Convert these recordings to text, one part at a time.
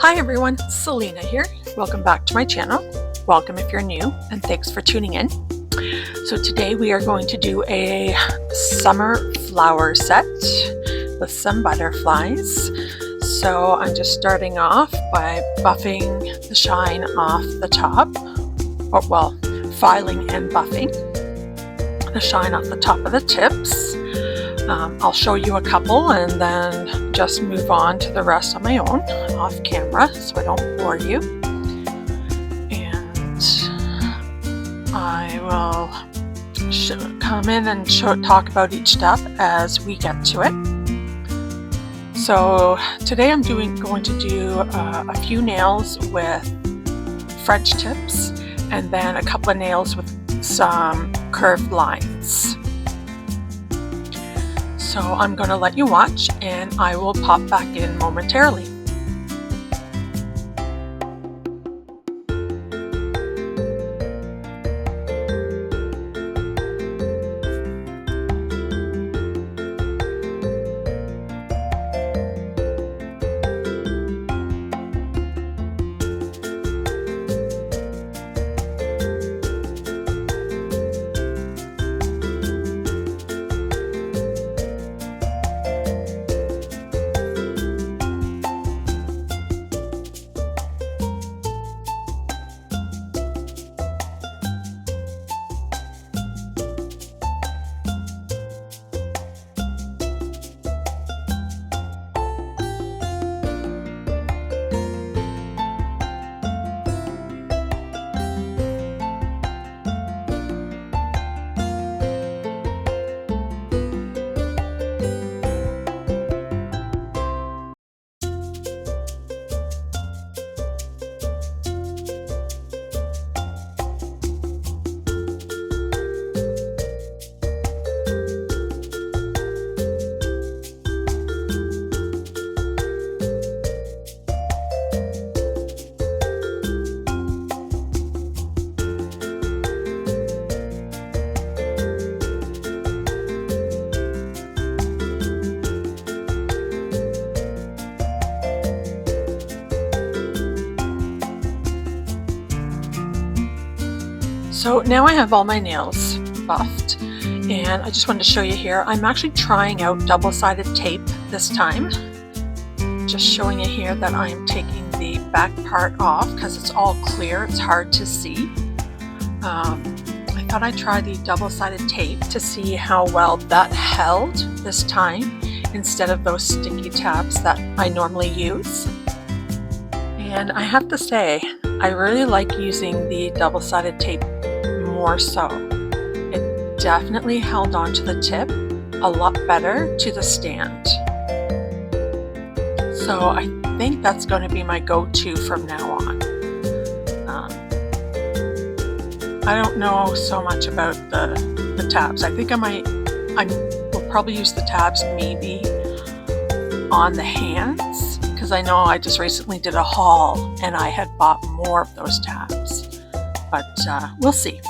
Hi everyone, Selena here. Welcome back to my channel. Welcome if you're new, and thanks for tuning in. So today we are going to do a summer flower set with some butterflies. So I'm just starting off by buffing the shine off the top, or well, filing and buffing the shine off the top of the tips. I'll show you a couple and then just move on to the rest on my own off camera so I don't bore you. And I will come in and talk about each step as we get to it. So today I'm going to do a few nails with French tips and then a couple of nails with some curved lines. So I'm going to let you watch and I will pop back in momentarily. So now I have all my nails buffed, and I just wanted to show you here, I'm actually trying out double-sided tape this time. Just showing you here that I'm taking the back part off because it's all clear, it's hard to see. I thought I'd try the double-sided tape to see how well that held this time instead of those sticky tabs that I normally use. And I have to say, I really like using the double-sided tape more so. It definitely held onto the tip a lot better to the stand. So I think that's going to be my go-to from now on. I don't know so much about the tabs. I think I will probably use the tabs maybe on the hands, because I know I just recently did a haul and I had bought more of those tabs, but we'll see.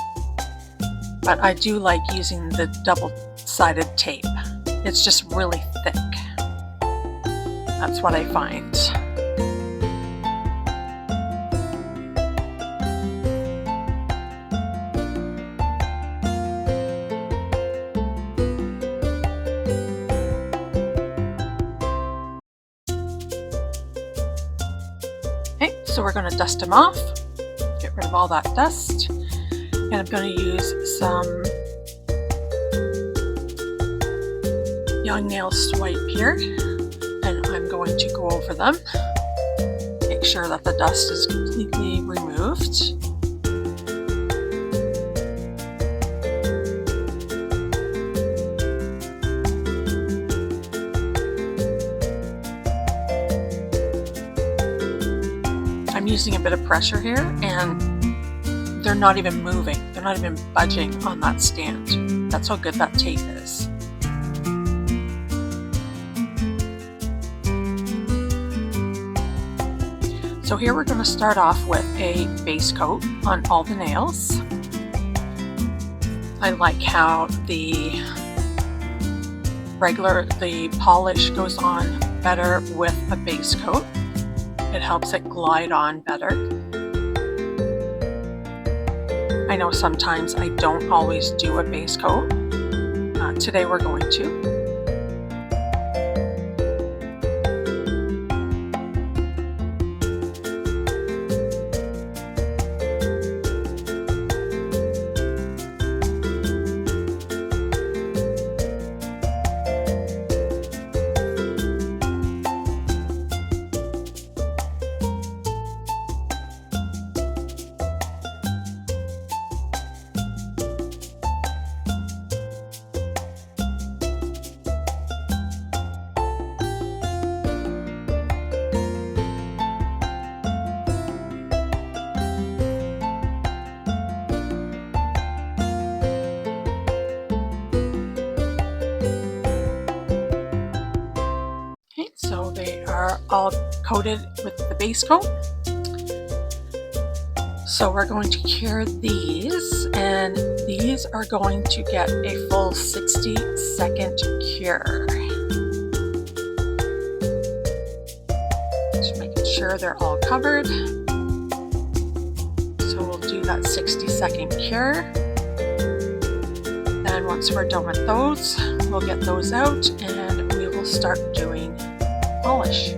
But I do like using the double-sided tape. It's just really thick. That's what I find. Okay, so we're going to dust them off. Get rid of all that dust. And I'm going to use some young nail swipe here, and I'm going to go over them, make sure that the dust is completely removed. I'm using a bit of pressure here, and they're not even moving. They're not even budging on that stand. That's how good that tape is. So here we're going to start off with a base coat on all the nails. I like how the polish goes on better with a base coat. It helps it glide on better. I know sometimes I don't always do a base coat. Today we're going to. So they are all coated with the base coat. So we're going to cure these, and these are going to get a full 60-second cure. Just making sure they're all covered. So we'll do that 60-second cure. Then once we're done with those, we'll get those out and we will start doing polish.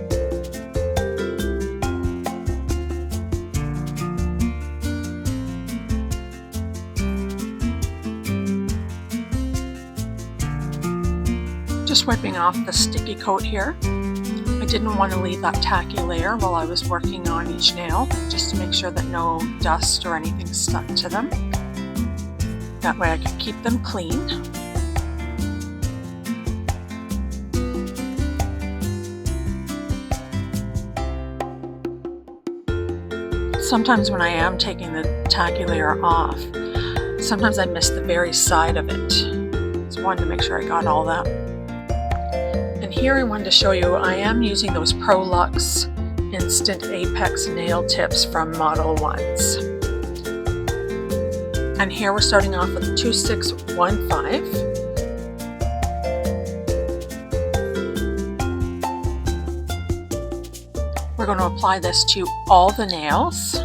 Just wiping off the sticky coat here. I didn't want to leave that tacky layer while I was working on each nail, just to make sure that no dust or anything stuck to them. That way I could keep them clean. Sometimes when I am taking the tacky layer off, sometimes I miss the very side of it. Just wanted to make sure I got all that. And here I wanted to show you, I am using those ProLux Instant Apex nail tips from Modelones. And here we're starting off with 2615. We're going to apply this to all the nails.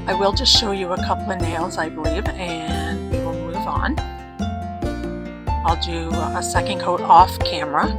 I will just show you a couple of nails, I believe, and we will move on. I'll do a second coat off camera.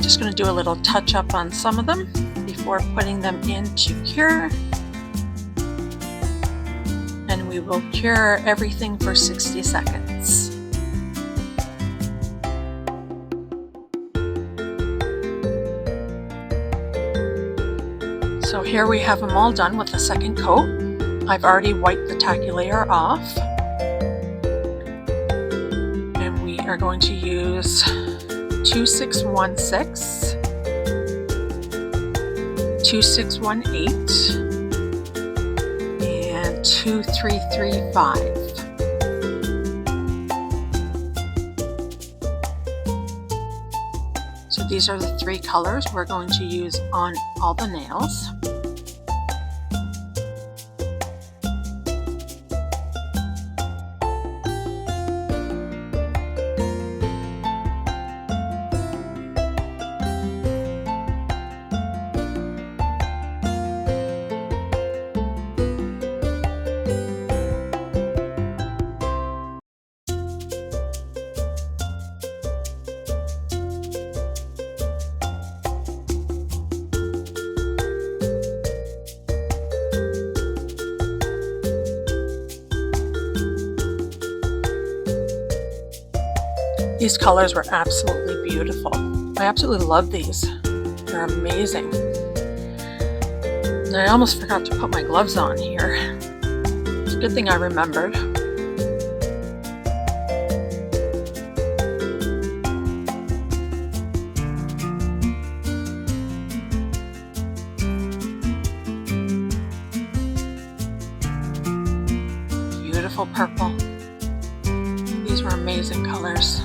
Just going to do a little touch up on some of them before putting them into cure. And we will cure everything for 60 seconds. So here we have them all done with the second coat. I've already wiped the tacky layer off. And we are going to use 2616, 2618, and 2335. So these are the three colors we're going to use on all the nails. These colors were absolutely beautiful. I absolutely love these. They're amazing. And I almost forgot to put my gloves on here. It's a good thing I remembered. Beautiful purple. These were amazing colors.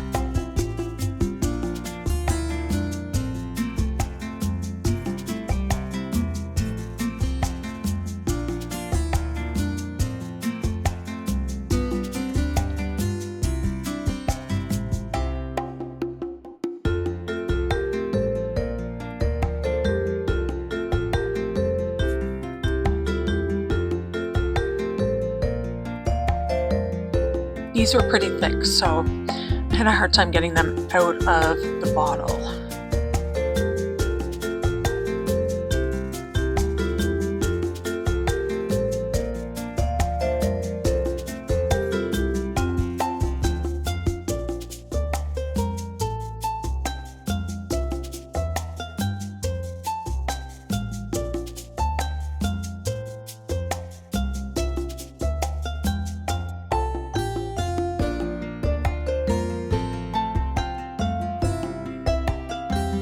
These were pretty thick, so I had a hard time getting them out of the bottle.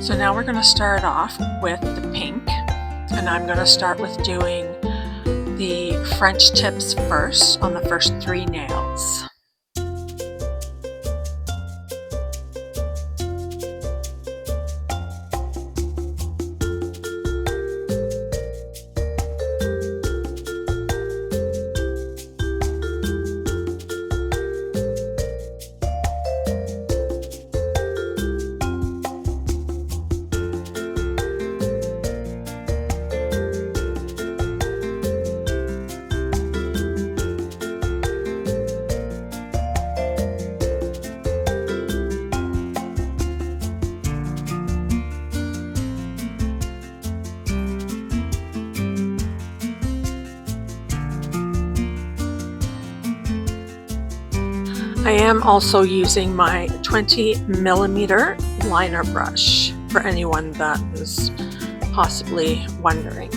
So now we're going to start off with the pink, and I'm going to start with doing the French tips first on the first 3 nails. I am also using my 20mm liner brush for anyone that is possibly wondering.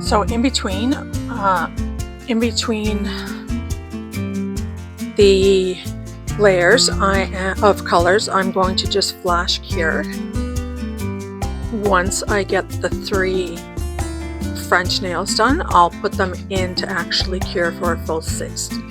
So in between the layers of colors, I'm going to just flash cure. Once I get the 3 French nails done, I'll put them in to actually cure for a full 60.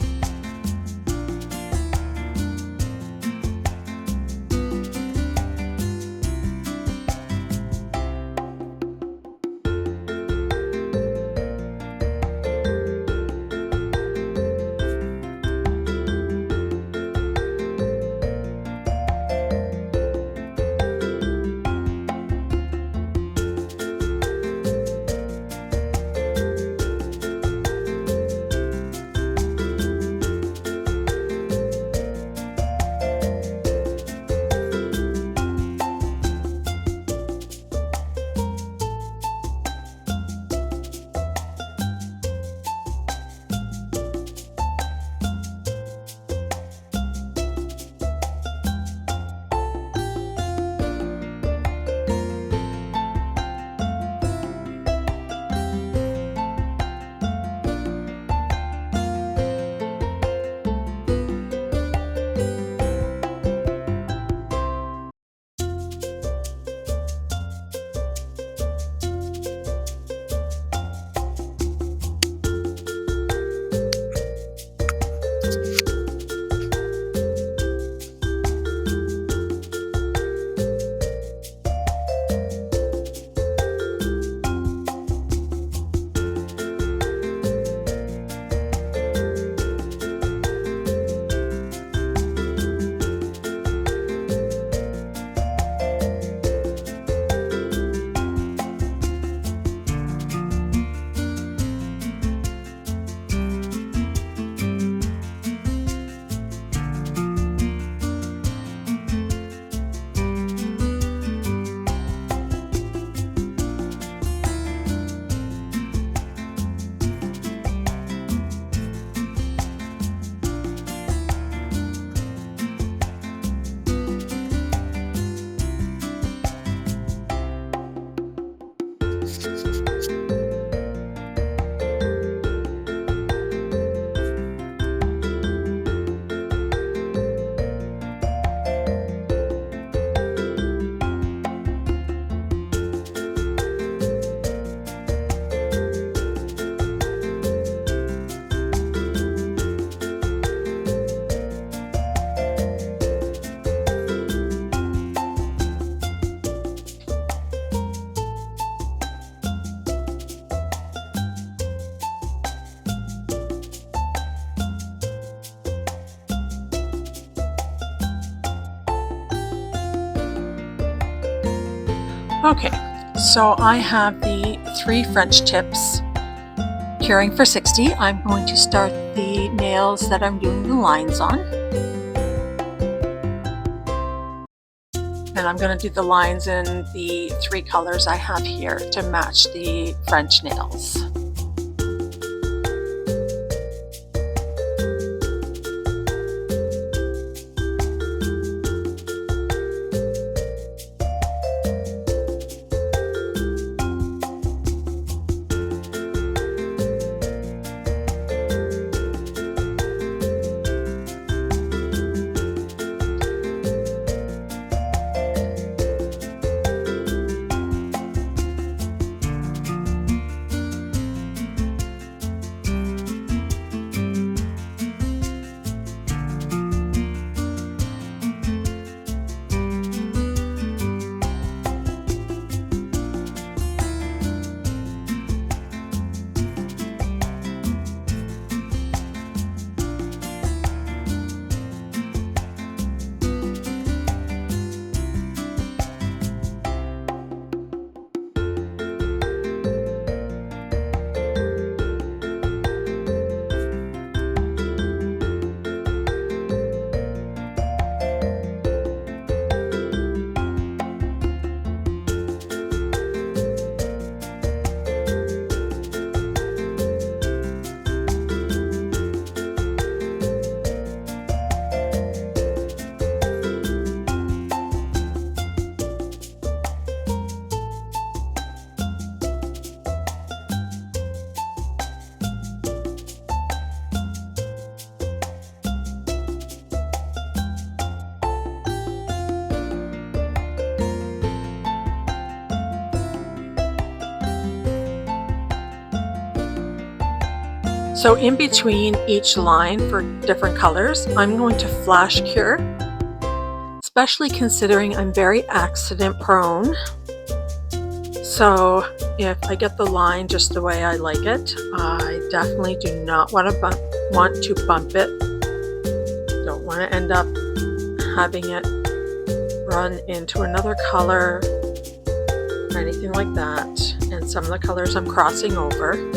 Okay, so I have the 3 French tips curing for 60. I'm going to start the nails that I'm doing the lines on. And I'm going to do the lines in the 3 colors I have here to match the French nails. So in between each line for different colors, I'm going to flash cure, especially considering I'm very accident prone. So if I get the line just the way I like it, I definitely do not want to bump it. Don't want to end up having it run into another color or anything like that. And some of the colors I'm crossing over.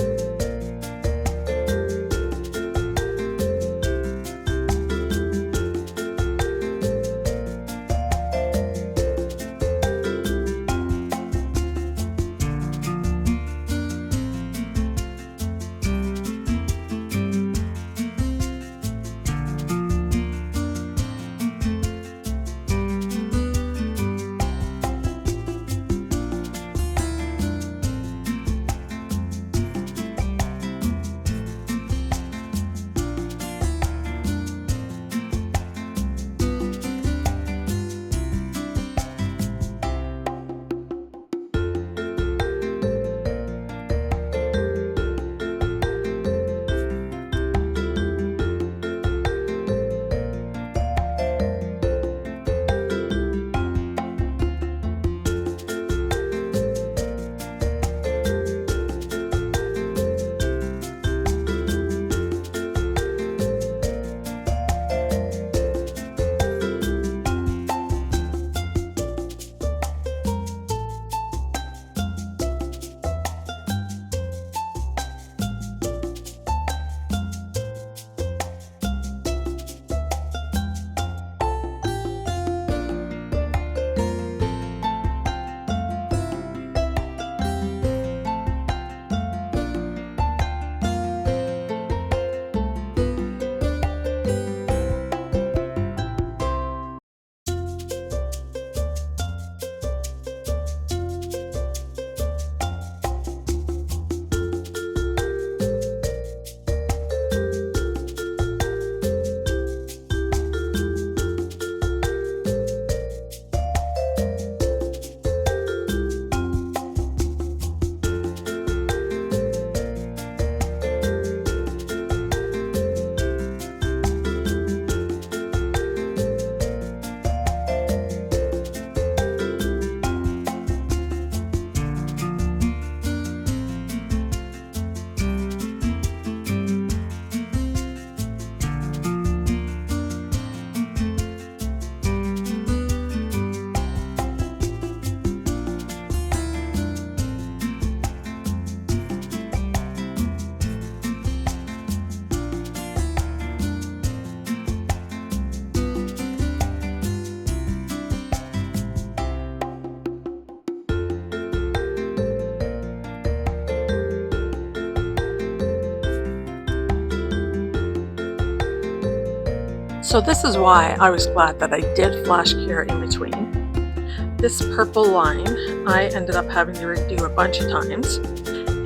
So this is why I was glad that I did flash cure in between. This purple line I ended up having to redo a bunch of times.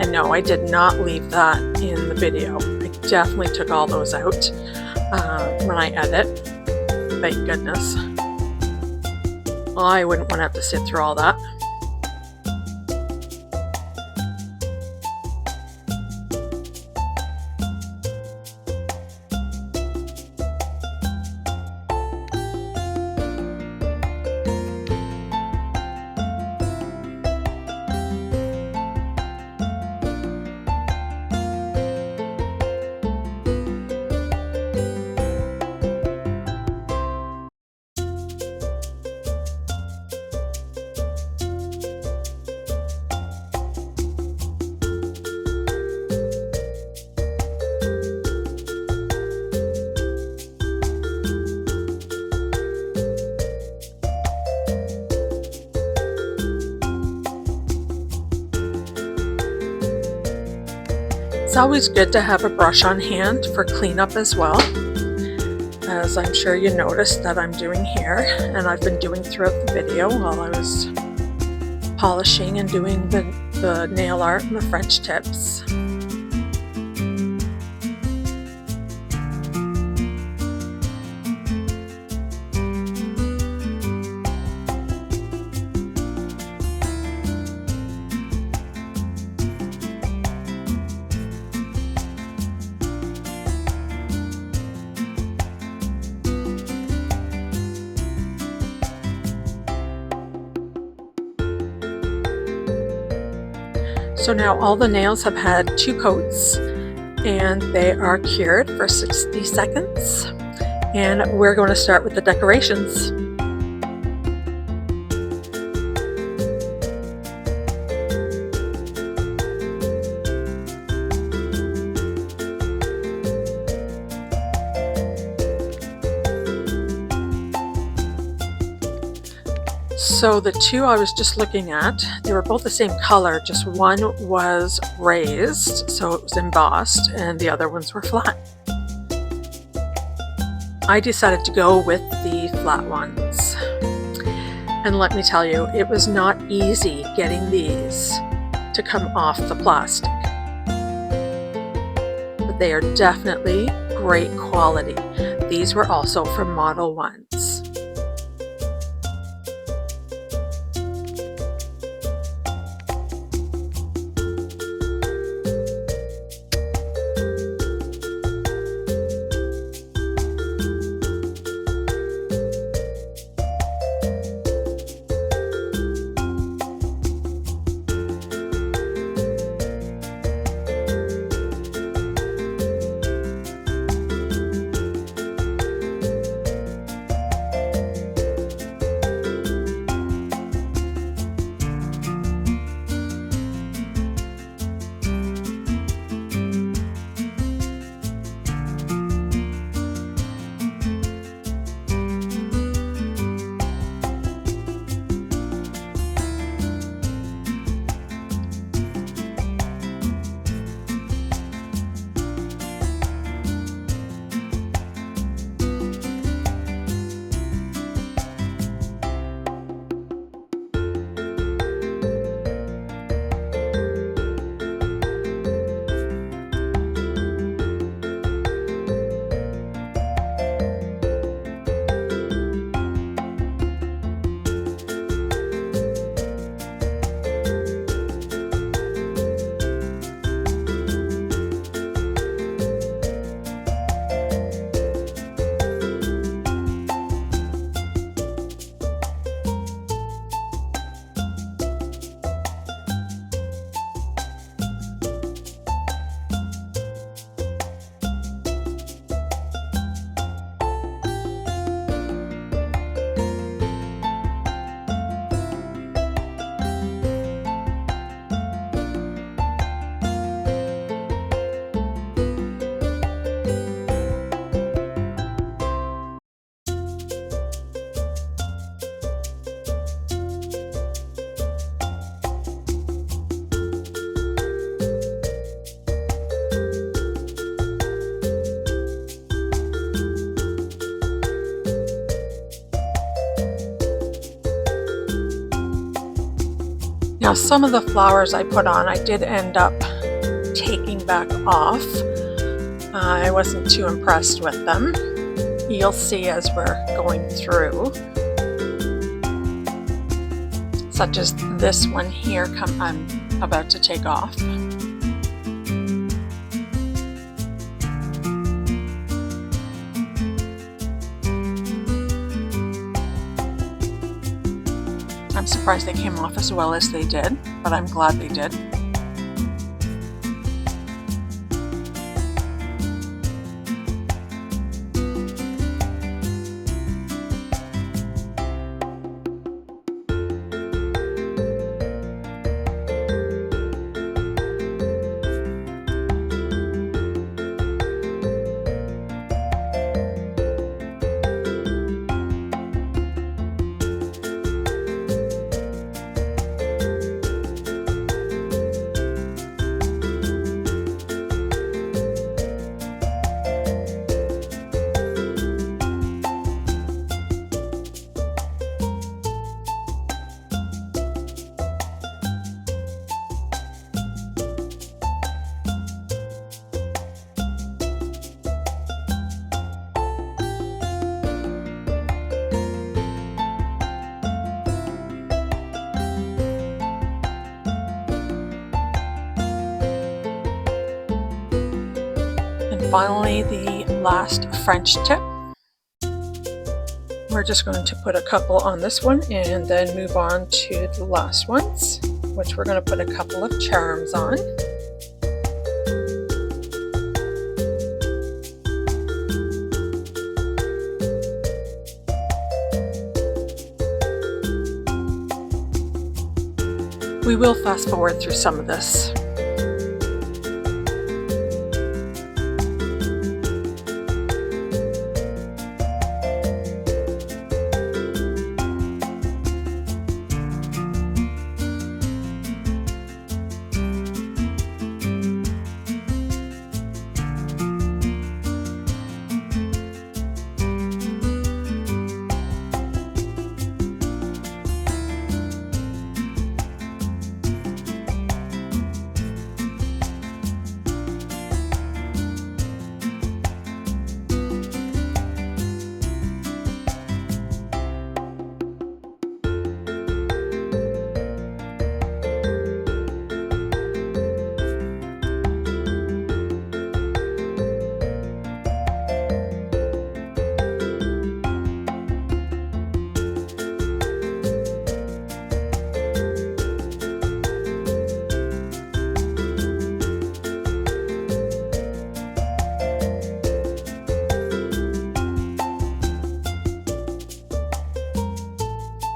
And no, I did not leave that in the video. I definitely took all those out when I edit. Thank goodness. I wouldn't want to have to sit through all that. It's always good to have a brush on hand for cleanup as well, as I'm sure you noticed that I'm doing here, and I've been doing throughout the video while I was polishing and doing the nail art and the French tips. So now all the nails have had 2 coats and they are cured for 60 seconds. And we're going to start with the decorations. So the 2 I was just looking at, they were both the same color, just one was raised, so it was embossed, and the other ones were flat. I decided to go with the flat ones. And let me tell you, it was not easy getting these to come off the plastic. But they are definitely great quality. These were also from Modelones. Now some of the flowers I put on, I did end up taking back off. I wasn't too impressed with them. You'll see as we're going through. Such as this one here I'm about to take off. I'm surprised they came off as well as they did, but I'm glad they did. Finally, the last French tip. We're just going to put a couple on this one and then move on to the last ones, which we're going to put a couple of charms on. We will fast forward through some of this.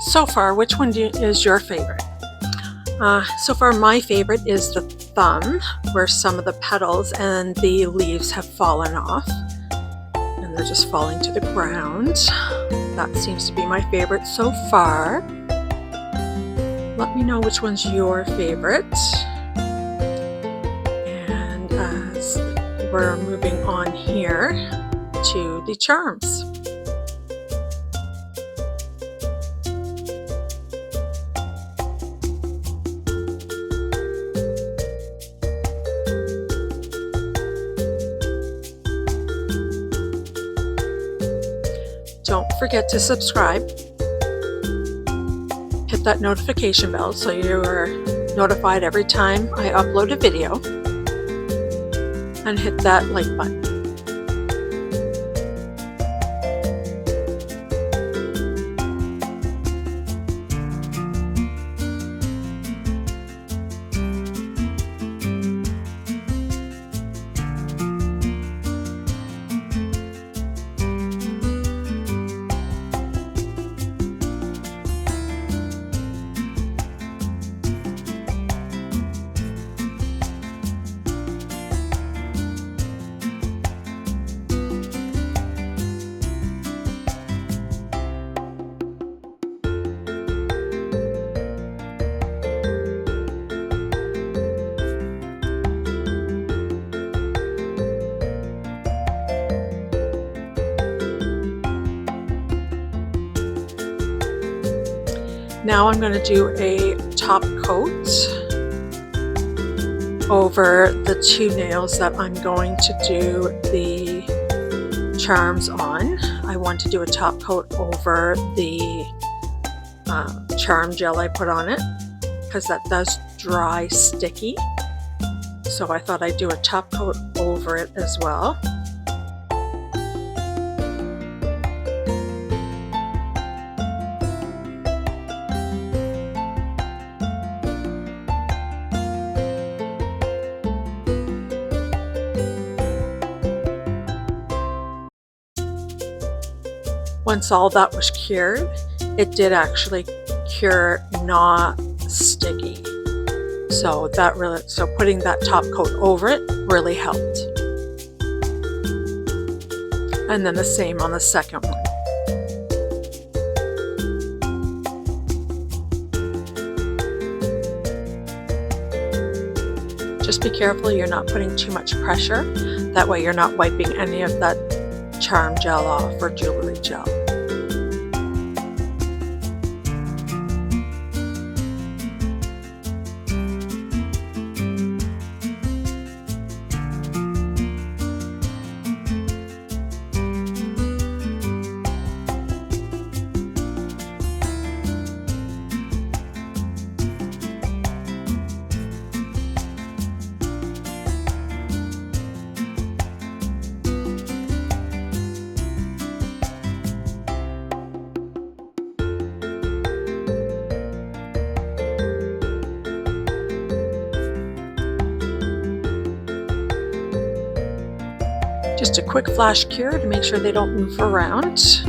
So far, which one is your favorite? So far, my favorite is the thumb, where some of the petals and the leaves have fallen off, and they're just falling to the ground. That seems to be my favorite so far. Let me know which one's your favorite. And as we're moving on here to the charms. Don't forget to subscribe. Hit that notification bell so you are notified every time I upload a video. And hit that like button. Now I'm going to do a top coat over the two nails that I'm going to do the charms on. I want to do a top coat over the charm gel I put on it because that does dry sticky. So I thought I'd do a top coat over it as well. Once all that was cured, it did actually cure not sticky. So putting that top coat over it really helped. And then the same on the second one. Just be careful you're not putting too much pressure. That way you're not wiping any of that charm gel off or jewelry gel. Just a quick flash cure to make sure they don't move around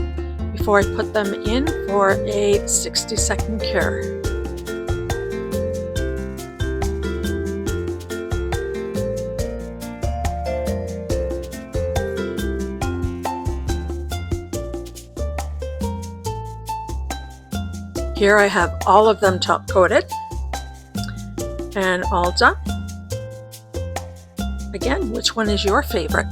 before I put them in for a 60-second cure. Here I have all of them top coated and all done. Again, which one is your favorite?